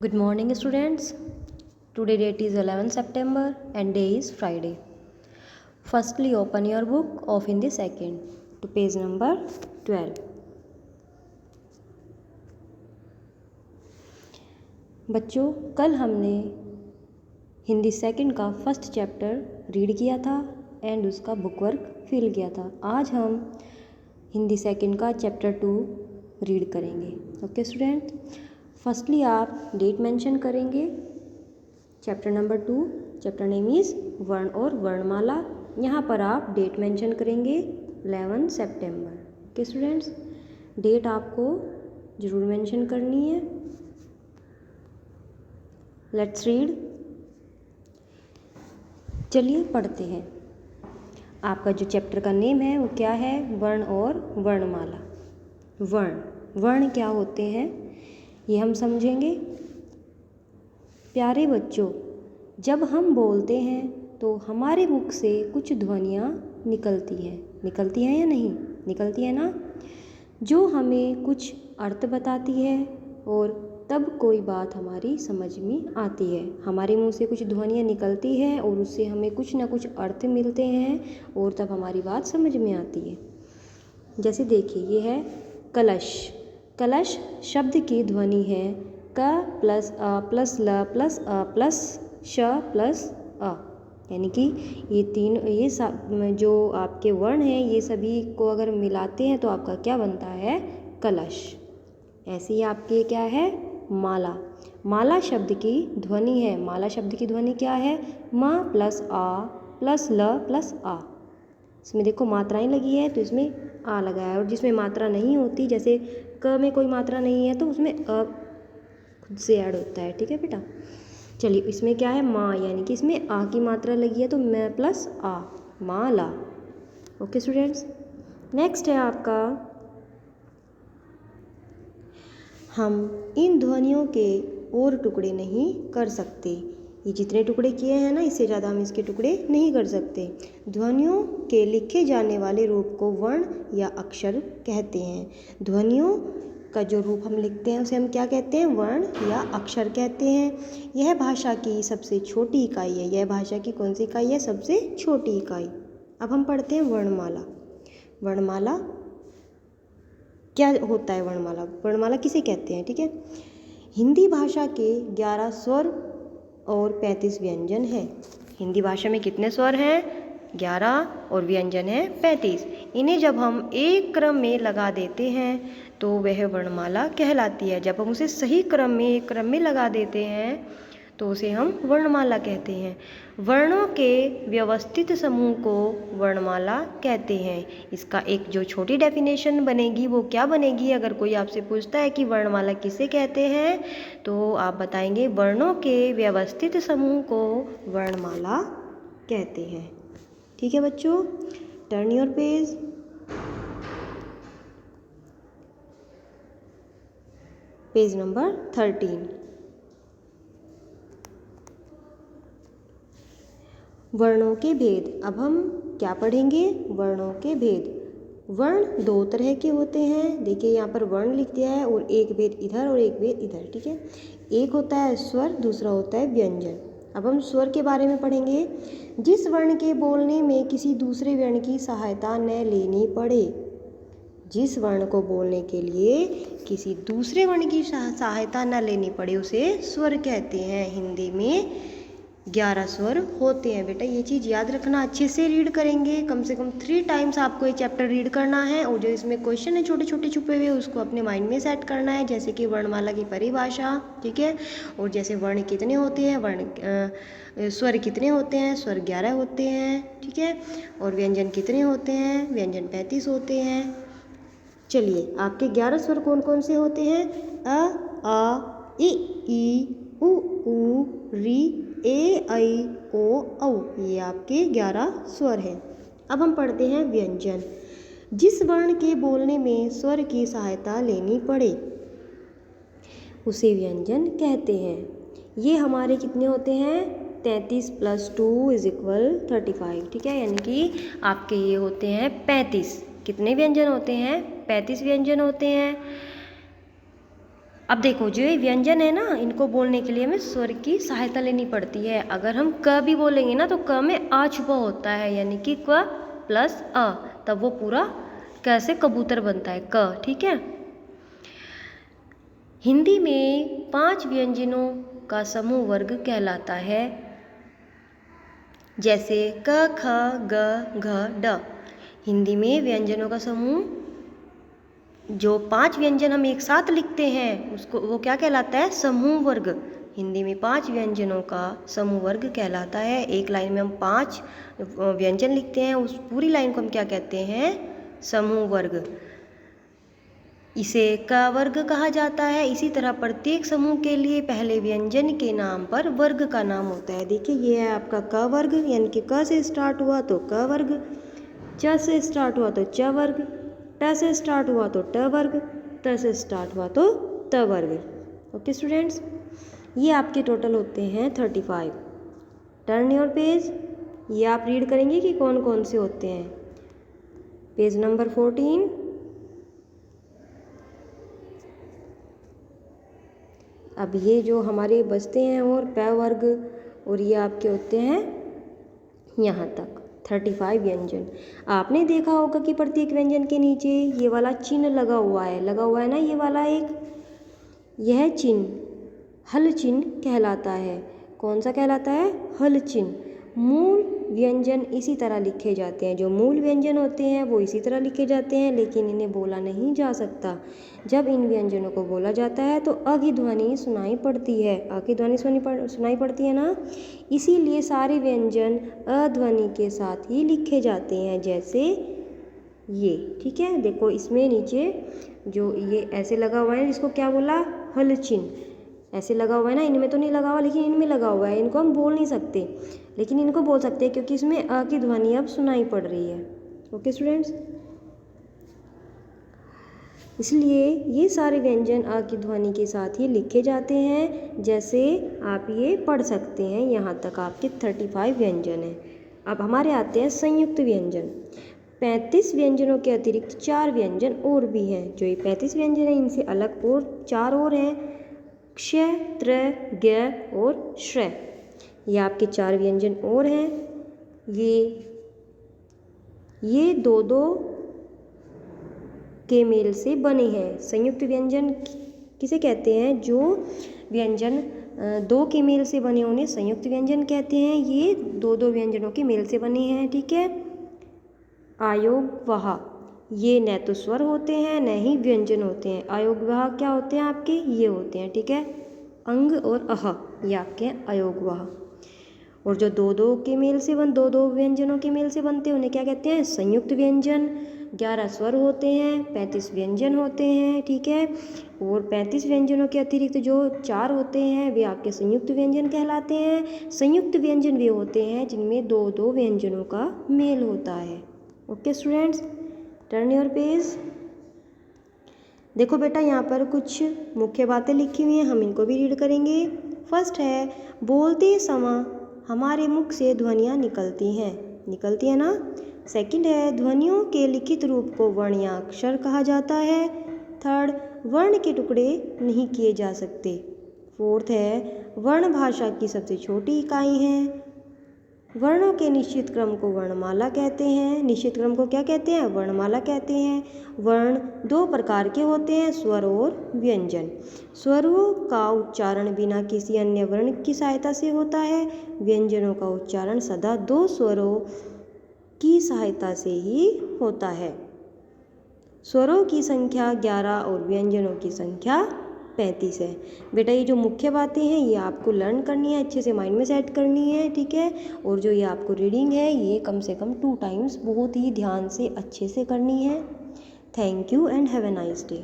Good morning, students. Today date is 11 September and day is Friday. Firstly, open your book of Hindi second to page number 12. बच्चों, कल हमने Hindi second का first chapter read किया था and उसका book work fill किया था। आज हम हिंदी सेकंड का चैप्टर 2 रीड करेंगे। ओके स्टूडेंट, फर्स्टली आप डेट मेंशन करेंगे। Chapter number 2, chapter name is वर्ण और वर्णमाला। यहाँ पर आप डेट मेंशन करेंगे 11 सितंबर। ओके स्टूडेंट्स, डेट आपको ज़रूर मेंशन करनी है। Let's read. चलिए पढ़ते हैं। आपका जो चैप्टर का नेम है वो क्या है? वर्ण और वर्णमाला। वर्ण क्या होते हैं ये हम समझेंगे। प्यारे बच्चों, जब हम बोलते हैं तो हमारे मुख से कुछ ध्वनियाँ निकलती हैं या नहीं निकलती है ना, जो हमें कुछ अर्थ बताती है और तब कोई बात हमारी समझ में आती है। हमारे मुंह से कुछ ध्वनियाँ निकलती है और उससे हमें कुछ ना कुछ अर्थ मिलते हैं और तब हमारी बात समझ में आती है। जैसे देखिए, ये है कलश। कलश शब्द की ध्वनि है क प्लस अ प्लस ल प्लस अ प्लस श प्लस अ, यानी कि ये जो आपके वर्ण हैं ये सभी को अगर मिलाते हैं तो आपका क्या बनता है? कलश। ऐसे ही आपके क्या है? माला। माला शब्द की ध्वनि है। माला शब्द की ध्वनि क्या है? म प्लस आ प्लस ल प्लस आ। इसमें देखो मात्राएं लगी है तो इसमें आ लगा है, और जिसमें मात्रा नहीं होती, जैसे क में कोई मात्रा नहीं है तो उसमें अ खुद से ऐड होता है। ठीक है बेटा। चलिए, इसमें क्या है? माँ, यानी कि इसमें आ की मात्रा लगी है तो म प्लस आ, माला। ओके स्टूडेंट्स, नेक्स्ट है आपका, हम इन ध्वनियों के और टुकड़े नहीं कर सकते। ये जितने टुकड़े किए हैं ना, इससे ज़्यादा हम इसके टुकड़े नहीं कर सकते। ध्वनियों के लिखे जाने वाले रूप को वर्ण या अक्षर कहते हैं। ध्वनियों का जो रूप हम लिखते हैं उसे हम क्या कहते हैं? वर्ण या अक्षर कहते हैं। यह भाषा की सबसे छोटी इकाई है। यह भाषा की कौन सी इकाई है? सबसे छोटी इकाई। अब हम पढ़ते हैं वर्णमाला। वर्णमाला क्या होता है? वर्णमाला किसे कहते हैं? ठीक है, हिंदी भाषा के 11 स्वर और 35 व्यंजन है। हिंदी भाषा में कितने स्वर हैं? 11 और व्यंजन है 35। इन्हें जब हम एक क्रम में लगा देते हैं तो वह वर्णमाला कहलाती है। जब हम उसे सही क्रम में एक क्रम में लगा देते हैं तो उसे हम वर्णमाला कहते हैं। वर्णों के व्यवस्थित समूह को वर्णमाला कहते हैं। इसका एक जो छोटी डेफिनेशन बनेगी वो क्या बनेगी? अगर कोई आपसे पूछता है कि वर्णमाला किसे कहते हैं तो आप बताएंगे वर्णों के व्यवस्थित समूह को वर्णमाला कहते हैं। ठीक है बच्चों, turn your page. Page number 13। वर्णों के भेद। अब हम क्या पढ़ेंगे? वर्णों के भेद। वर्ण दो तरह के होते हैं। देखिए यहाँ पर वर्ण लिख दिया है और एक भेद इधर और एक भेद इधर। ठीक है, एक होता है स्वर, दूसरा होता है व्यंजन। अब हम स्वर के बारे में पढ़ेंगे। जिस वर्ण के बोलने में किसी दूसरे वर्ण की सहायता न लेनी पड़े। जिस वर्ण को बोलने के लिए किसी दूसरे वर्ण की सहायता न लेनी पड़े उसे स्वर कहते हैं। हिंदी में 11 स्वर होते हैं बेटा, ये चीज़ याद रखना। अच्छे से रीड करेंगे, कम से कम 3 टाइम्स आपको ये चैप्टर रीड करना है, और जो इसमें क्वेश्चन है छोटे छोटे छुपे हुए उसको अपने माइंड में सेट करना है। जैसे कि वर्णमाला की परिभाषा, ठीक है, और जैसे वर्ण कितने होते हैं, स्वर कितने होते हैं? स्वर 11 होते हैं। ठीक है, और व्यंजन कितने होते हैं? व्यंजन 35 होते हैं। चलिए, आपके 11 स्वर कौन कौन से होते हैं? अ, आ, ई, उ, री, ए, ऐ, ओ, औ। ये आपके 11 स्वर हैं। अब हम पढ़ते हैं व्यंजन। जिस वर्ण के बोलने में स्वर की सहायता लेनी पड़े उसे व्यंजन कहते हैं। ये हमारे कितने होते हैं? 33 + 2 = 35। ठीक है, यानी कि आपके ये होते हैं 35। कितने व्यंजन होते हैं? 35 व्यंजन होते हैं। अब देखो जो ये व्यंजन है ना, इनको बोलने के लिए हमें स्वर की सहायता लेनी पड़ती है। अगर हम क भी बोलेंगे ना तो क में आ छुपा होता है, यानी कि क प्लस अ, तब वो पूरा कैसे कबूतर बनता है क, ठीक है। हिंदी में 5 व्यंजनों का समूह वर्ग कहलाता है, जैसे क ख ग घ ड। हिंदी में व्यंजनों का समूह, जो 5 व्यंजन हम एक साथ लिखते हैं उसको वो क्या कहलाता है, समूह वर्ग। हिंदी में 5 व्यंजनों का समूह वर्ग कहलाता है। एक लाइन में हम 5 व्यंजन लिखते हैं, उस पूरी लाइन को हम क्या कहते हैं, समूह वर्ग। इसे क वर्ग कहा जाता है। इसी तरह प्रत्येक समूह के लिए पहले व्यंजन के नाम पर वर्ग का नाम होता है। देखिए ये है आपका क वर्ग, यानी कि क से स्टार्ट हुआ तो क वर्ग, च से स्टार्ट हुआ तो च वर्ग, ट से स्टार्ट हुआ तो ट वर्ग, त से स्टार्ट हुआ तो त वर्ग। ओके स्टूडेंट्स, ये आपके टोटल होते हैं 35। टर्न योर पेज, ये आप रीड करेंगे कि कौन कौन से होते हैं। Page number 14। अब ये जो हमारे बचते हैं और प वर्ग, और ये आपके होते हैं यहाँ तक 35 व्यंजन। आपने देखा होगा कि प्रत्येक व्यंजन के नीचे ये वाला चिन्ह लगा हुआ है ना, ये वाला एक, यह चिन्ह हल चिन्ह कहलाता है। कौन सा कहलाता है, हल चिन्ह। मूल व्यंजन इसी तरह लिखे जाते हैं, जो मूल व्यंजन होते हैं वो इसी तरह लिखे जाते हैं, लेकिन इन्हें बोला नहीं जा सकता। जब इन व्यंजनों को बोला जाता है तो अ की ध्वनि सुनाई पड़ती है, अ की ध्वनि सुनाई पड़ती है ना, इसीलिए सारे व्यंजन अ ध्वनि के साथ ही लिखे जाते हैं, जैसे ये, ठीक है। देखो इसमें नीचे जो ये ऐसे लगा हुआ है, इसको क्या बोला, हल चिन्ह, ऐसे लगा हुआ है ना, इनमें तो नहीं लगा हुआ लेकिन इनमें लगा हुआ है। इनको हम बोल नहीं सकते, लेकिन इनको बोल सकते हैं क्योंकि इसमें अ की ध्वनि अब सुनाई पड़ रही है। ओके स्टूडेंट्स, इसलिए ये सारे व्यंजन अ की ध्वनि के साथ ही लिखे जाते हैं, जैसे आप ये पढ़ सकते हैं। यहाँ तक आपके 35 व्यंजन हैं। अब हमारे आते हैं संयुक्त व्यंजन। 35 व्यंजनों के अतिरिक्त 4 व्यंजन और भी हैं। जो ये 35 व्यंजन हैं इनसे अलग और 4 और हैं, क्ष, त्र, ज्ञ और श्र। ये आपके 4 व्यंजन और हैं। ये दो दो के मेल से बने हैं। संयुक्त व्यंजन किसे कहते हैं, जो व्यंजन दो के मेल से बने उन्हें संयुक्त व्यंजन कहते हैं। ये दो दो व्यंजनों के मेल से बने हैं, ठीक है। आयोगवाह, ये न तो स्वर होते हैं न ही व्यंजन होते हैं। आयोगवाह क्या होते हैं आपके, ये होते हैं, ठीक है। अंग और अह, ये आपके हैं आयोगवाह। और जो दो दो के मेल से दो दो व्यंजनों के मेल से बनते हैं उन्हें क्या कहते हैं, संयुक्त व्यंजन। 11 स्वर होते हैं, 35 व्यंजन होते हैं, ठीक है। और 35 व्यंजनों के अतिरिक्त जो 4 होते हैं वे आपके संयुक्त व्यंजन कहलाते हैं। संयुक्त व्यंजन वे होते हैं जिनमें दो दो व्यंजनों का मेल होता है। Okay students, turn your page. देखो बेटा यहाँ पर कुछ मुख्य बातें लिखी हुई हैं, हम इनको भी रीड करेंगे। फर्स्ट है, बोलते समय हमारे मुख से ध्वनियाँ निकलती हैं ना। सेकंड है, ध्वनियों के लिखित रूप को वर्ण या अक्षर कहा जाता है। थर्ड, वर्ण के टुकड़े नहीं किए जा सकते। फोर्थ है, वर्ण भाषा की सबसे छोटी इकाई है। वर्णों के निश्चित क्रम को वर्णमाला कहते हैं। निश्चित क्रम को क्या कहते हैं, वर्णमाला कहते हैं। वर्ण 2 प्रकार के होते हैं, स्वर और व्यंजन। स्वरों का उच्चारण बिना किसी अन्य वर्ण की सहायता से होता है। व्यंजनों का उच्चारण सदा 2 स्वरों की सहायता से ही होता है। स्वरों की संख्या 11 और व्यंजनों की संख्या 35 है। बेटा ये जो मुख्य बातें हैं ये आपको लर्न करनी है, अच्छे से माइंड में सेट करनी है, ठीक है। और जो ये आपको रीडिंग है ये कम से कम 2 टाइम्स बहुत ही ध्यान से अच्छे से करनी है। Thank you and have a nice day.